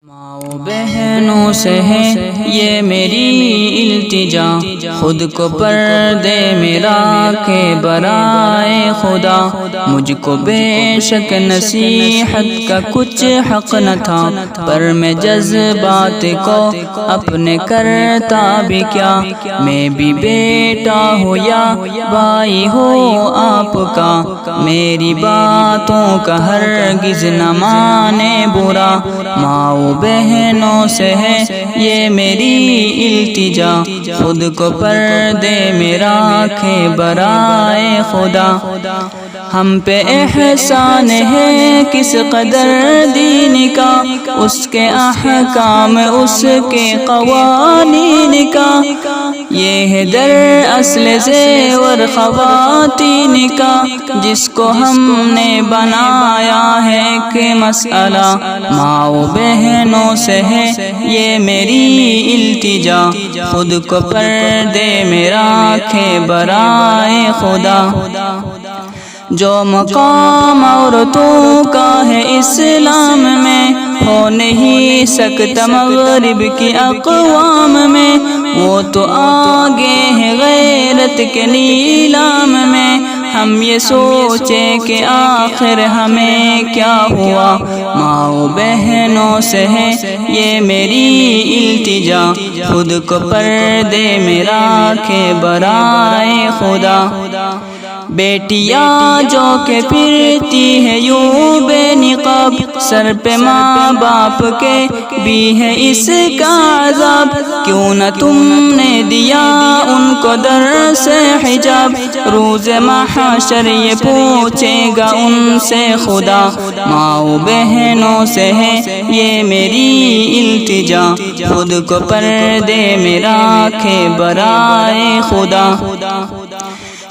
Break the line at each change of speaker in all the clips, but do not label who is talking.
ماؤں بہنوں سے ہے یہ میری التجا، خود کو پردے میں رکھے برائے خدا۔ مجھ کو بے شک نصیحت کا کچھ حق نہ تھا، پر میں جذبات کو اپنے کرتا بھی کیا۔ میں بھی بیٹا ہوں یا بھائی ہوں آپ کا، میری باتوں کا ہرگز نہ مانے برا۔ ماؤں بہنوں سے ہے یہ میری التجا، خود کو پردے میں رکھے برائے خدا۔ ہم پہ احسان ہے کس قدر دین کا، اس کے احکام اس کے قوانین کا۔ یہ ہے در اصل زیور خواتین کا، جس کو ہم نے بنایا ہے کہ مسئلہ۔ ماؤں بہنوں سے ہے یہ میری التجا، خود کو پردے میں رکھے برائے خدا۔ جو مقام عورتوں کا ہے اسلام میں، ہو نہیں سکتا مغرب کی اقوام میں۔ وہ تو آگے ہے غیرت کے نیلام میں، ہم یہ سوچے کہ آخر ہمیں کیا ہوا۔ ماؤں بہنوں سے ہے یہ میری التجا، خود کو پردے میں رکھے برائے خدا۔ بیٹیاں جو کہ پھرتی ہے یوں بے نقاب، سر پہ ماں باپ کے بھی ہے اس کا عذاب۔ کیوں نہ تم نے دیا ان کو در سے حجاب، روز محشر یہ پوچھے گا ان سے خدا۔ ماؤں بہنوں سے ہے یہ میری التجا، خود کو پردے میں رکھے برائے خدا۔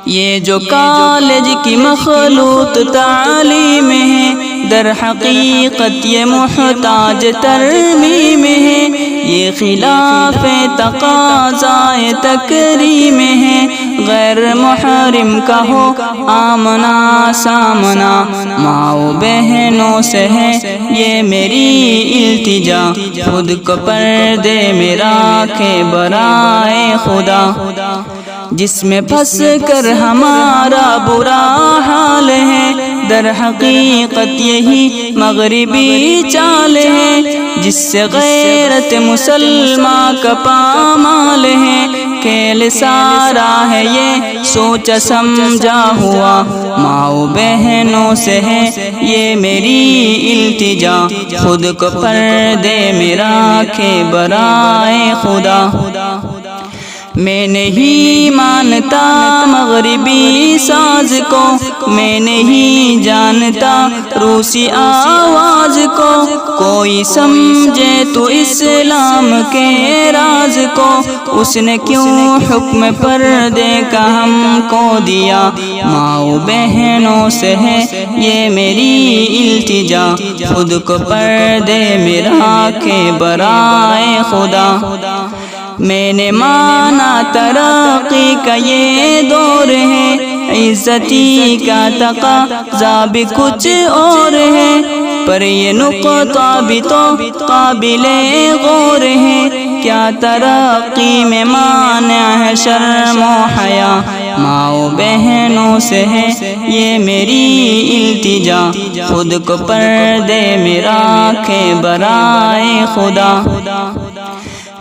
یہ جو کالج کی مخلوط تعلیم ہے، در حقیقت یہ محتاج ترمیم ہے۔ یہ خلاف تقاضائے تکریم ہے، غیر محرم کا ہو آمنا سامنا۔ ماؤں بہنوں سے ہے یہ میری التجا، خود کو پردے میں رکھے برائے خدا۔ جس میں پھنس کر ہمارا برا حال ہے، در حقیقت یہی مغربی چال ہے۔ جس سے غیرت مسلمان کا پامال ہے، کھیل سارا ہے یہ سوچا سمجھا ہوا۔ ماؤں بہنوں سے ہے یہ میری التجا، خود کو پردے میں رکھے برائے خدا۔ میں نہیں مانتا مغربی ساز کو، میں نہیں جانتا روسی آواز کو۔ کوئی سمجھے تو اسلام کے راز کو، اس نے کیوں حکم پردے کا ہم کو دیا۔ ماؤں بہنوں سے ہے یہ میری التجا، خود کو پردے میں رکھے برائے خدا۔ میں نے مانا ترقی کا یہ دور ہے، عزتی کا تقاضا بھی کچھ اور ہے، پر یہ نقطہ بھی تو قابل غور ہے۔ کیا ترقی میں مانع ہے شرم و حیا؟ ماؤں بہنوں سے ہے یہ میری التجا، خود کو پردے میں رکھے برائے خدا۔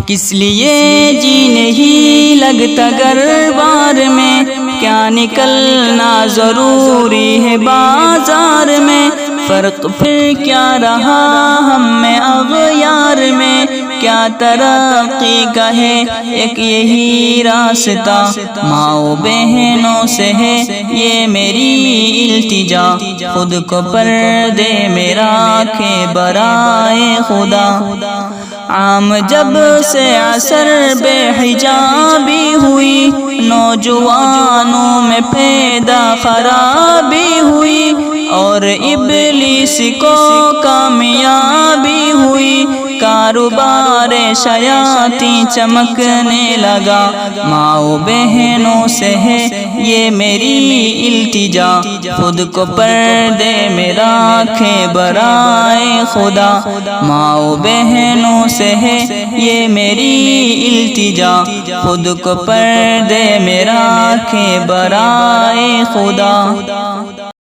کس لیے جی نہیں لگتا گھر بار میں، کیا نکلنا ضروری ہے بازار میں؟ فرق پھر کیا رہا ہم میں اغیار میں؟ کیا ترقی کا ہے ایک یہی راستہ؟ ماؤں بہنوں سے ہے یہ میری التجا، خود کو پردے میں رکھے برائے خدا۔ عام جب سے عصر بے حجابی ہوئی، نوجوانوں میں پیدا خرابی ہوئی، اور ابلیس کو کامیابی ہوئی۔ کاروبار شیاطیں چمکنے لگا۔ ماں و بہنوں سے ہے یہ میری التجا، خود کو پردے میں رکھے برائے خدا۔ ماں و بہنوں سے ہے یہ میری التجا، خود کو پردے میں رکھے برائے خدا۔